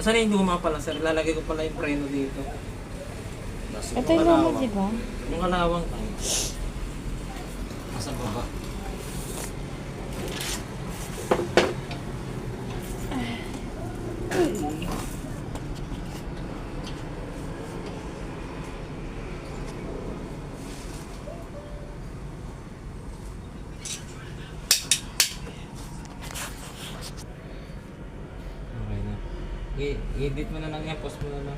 Nasaan yung luma pala sir? Lalagay ko pala yung preno dito. Ito yung luma, di ba? Yung kalawang. Nasa baba. Okay na. I-edit mo na lang yan. Post mo na lang.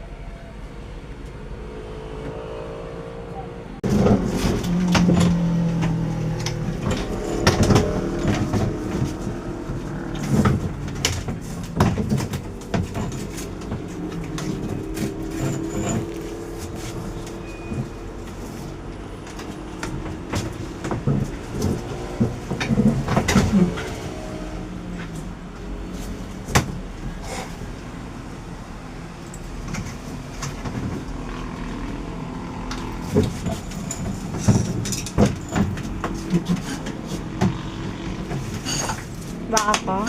Baka pa?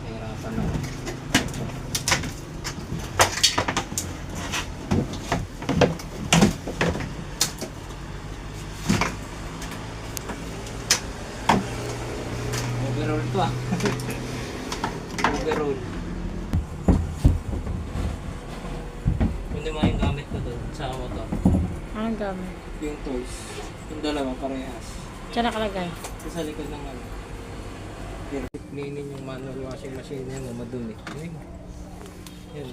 Nahirapan ako. Overall to ah. Overall. Hindi mo yung gamit ko doon sa motor. Anong gamit? Yung tools. Yung dalawa parehas. Diyan nakalagay. Ito sa likod ng ano. Cleanin yung manual washing machine yan, madumi. Ayun. Yan.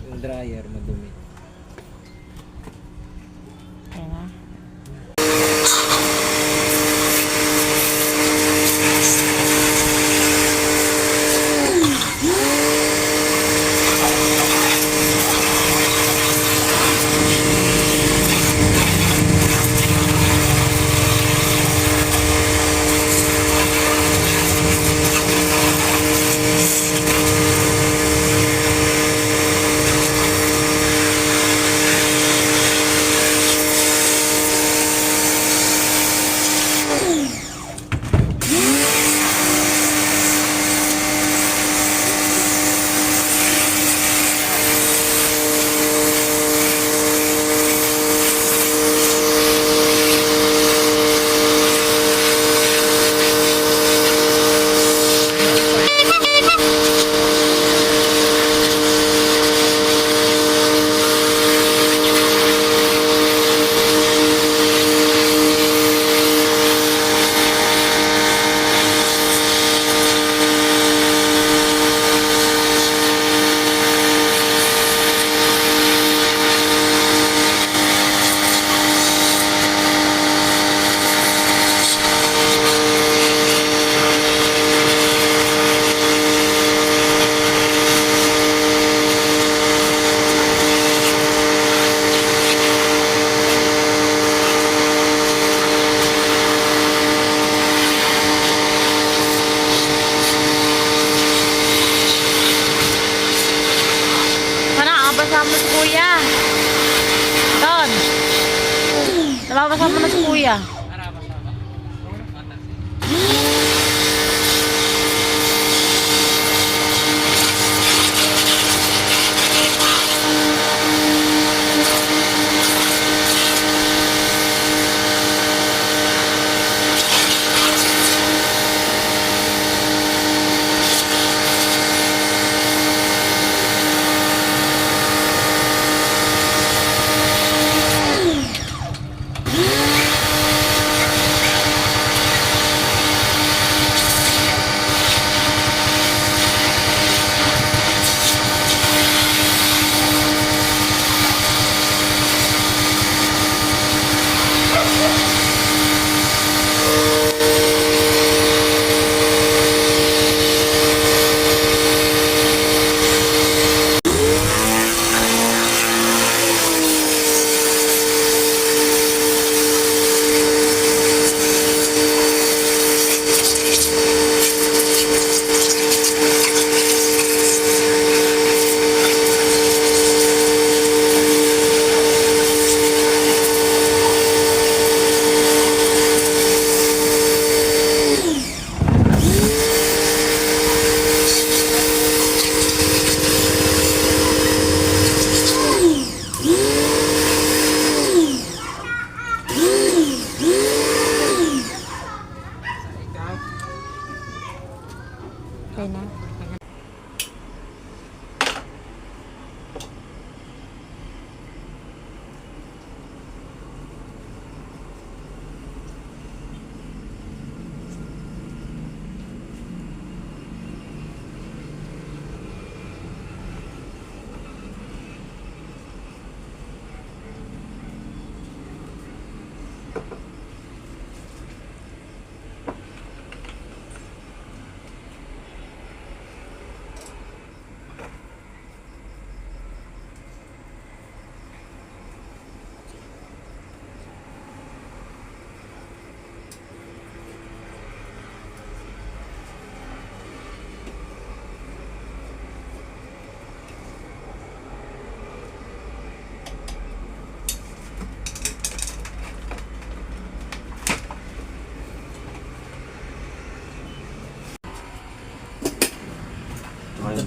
Yung dryer, madumi. Ayan na. Nababasa mo si kuya. Ton. Nababasa mo na si kuya.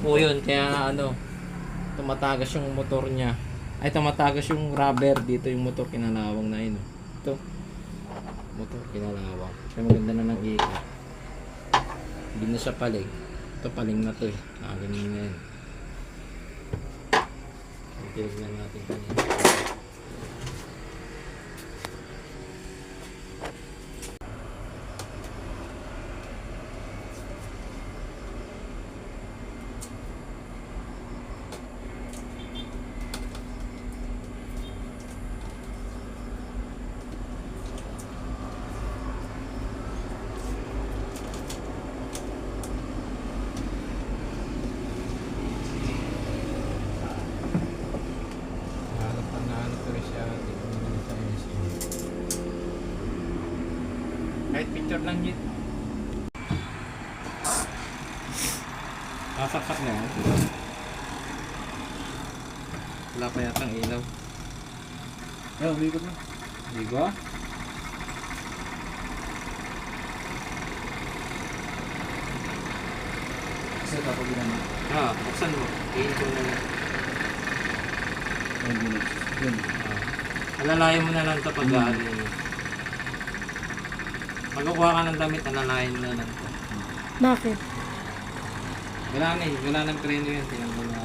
po yun, kaya ano, tumatagas yung motor niya. Ay, tumatagas yung rubber dito, yung motor kinalawang na yun. Ito, motor kinalawang. Kaya maganda na ng ikot. Hindi na siya paling. Ito paling na to eh. Ganun na yun. Tignan natin kanina. Kahit picture lang yun. Nasaksak na yan. Wala pa yatang ilaw. Ay, umikot na. Di ba? Kasi kapag ginama. Buksan mo. Iinit mo na lang. 5 minutes. Yun. Alalayan mo na lang ito pag gaalin mo. Pag kukuha ka ng damit, alalayan mo na lang ito. Bakit? Wala na eh. Wala nang preno yun. Tinanggal na.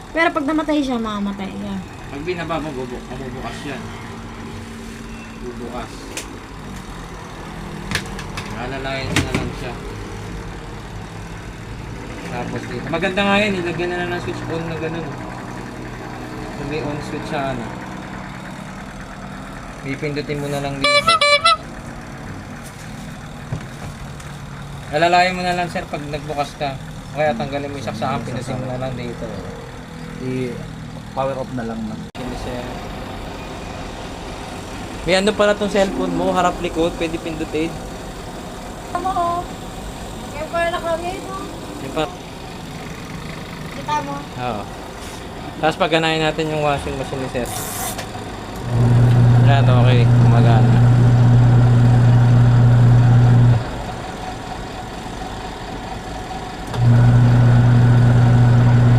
Pero pag namatay siya, mamamatay siya. Pag binaba mo, mabubukas yan. Bubukas. Alalayan mo na lang siya. Tapos dito. Maganda nga yan. Ilagyan na lang ng switch on na ganun. So may on switch siya ano. Pipindutin mo na lang dito. Alalayan mo na lang sir pag nagbukas ka. O kaya tanggalin mo yung saksakan, pinusin mo na lang dito. I-power off na lang na. Hindi siya. May ano pala tong cellphone mo, harap likod, pwede pindutin. Tama ko. Kaya pala nakalagay ito. Yung pa. Kita mo. Oo. Tapos pagganahin natin yung washing machine ni sir. Yan, okay. Gumagana.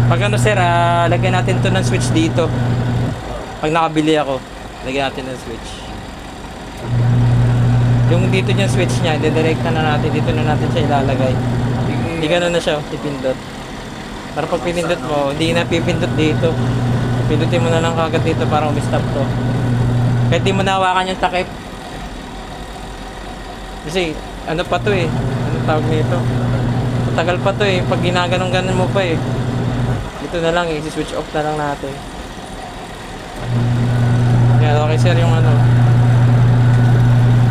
Pag ano sir, lagyan natin to ng switch dito. Pag nakabili ako, lagyan natin ng switch. Yung dito yung switch niya, didirect na natin. Dito na natin siya ilalagay. Hindi ganun na siya, ipindot. Para pag pinindot mo, hindi na pipindot dito. Pindutin mo na lang kagad dito para umistop to. Kahit di mo nahawakan yung takip. Kasi, ano pa to eh. Ano tawag nito? Matagal pa to eh. Pag ginaganon-ganon mo pa eh. Ito na lang eh. Switch off na lang natin. Yan, okay sir yung ano.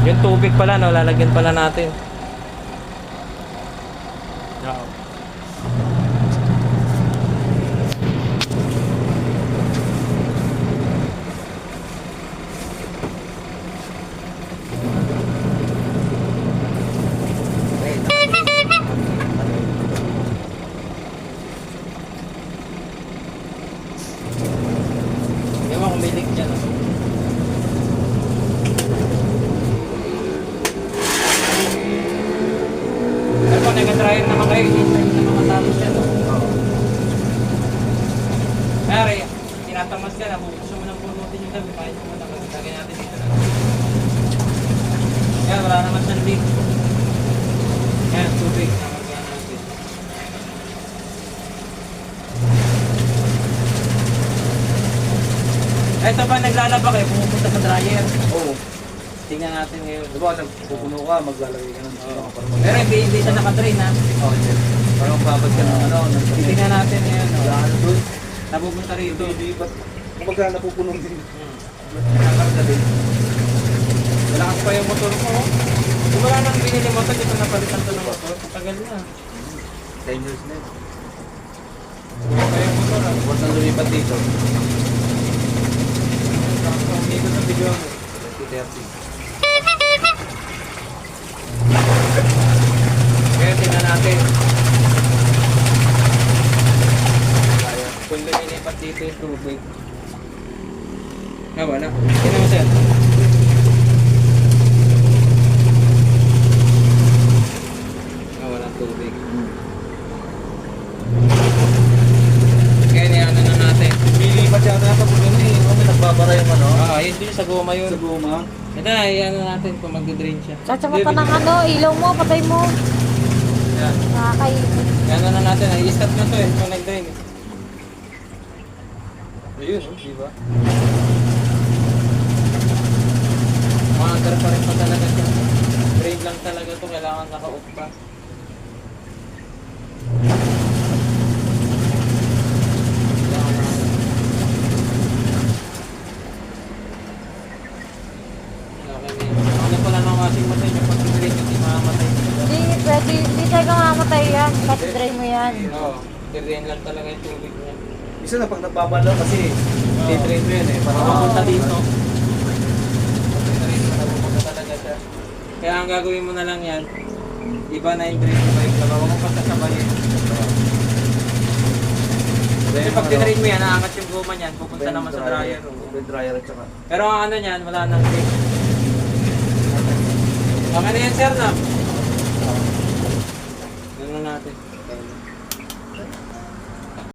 Yung tubig pala no, lalagyan pala natin. Wow. Ewan kung may leak dyan. Pero kung nag-dryer naman kayo, hindi na makatapos yan. Kaya tinatamas ka na, bubuksan mo ng punutin yung dami, kahit mo na lagyan natin dito na. Kaya wala naman siyang leak. Kaya tubig na magyan natin. Ito pa naglalaba kayo, pumupunta sa dryer. Oo. Tingnan natin ngayon. Diba, nagpupuno ka, maglalagay ka ng Pero hindi siya nakadrain ha. Oo, yes. Parang babad ka ng ano. Titingnan natin ngayon. Wala ka na doon. Napupunta rito. Hindi, ba't kumbaga napupuno din. Nakarga din. Malakas pa yung motor ko. Kung wala nang binili motor, dito napalitan to ng motor. Tagal na. 10 years na yun. Kaya yung motor ha. Huwag nang lumipat dito. Hindi ko sa video mo. 2030. Kaya tingnan natin. Kung lumilipat dito yung tubig. Wala. Tingnan mo sir. Walang tubig. sa goma yun. Sa guma. Ito na, iyan natin kung magdi-drain siya. Tsatsa ka ng ano, ilaw mo, patay mo. Yan. Nakakaipin. Yan na natin. I-start na to eh. Kung nag-drain eh. Ayun, oh, di ba? Maandar pa rin pa talaga siya. Drain lang talaga to. Kailangan naka-off pa. Ano pala ng washing machine yung pag-drain kasi mamamatay sila. Hindi pwede, hindi tayo mamatay yan. Kasi dry mo yan. Oo, drain lang talaga yung tubig niya. Isa na pag nagbabalaw kasi titrain mo yan eh. Para Papunta mapunta dito. Drain mo na pupunta talaga siya. Kaya ang gagawin mo na lang yan, iba na yung drain mo ba yung dalawa. Huwag mong pasasabayin. Kasi pag drain mo yan, naangat yung goma niyan, pupunta naman sa dryer. Open dryer at saka. Pero ang ano niyan, wala nang drain. Okay na yan, sir, na?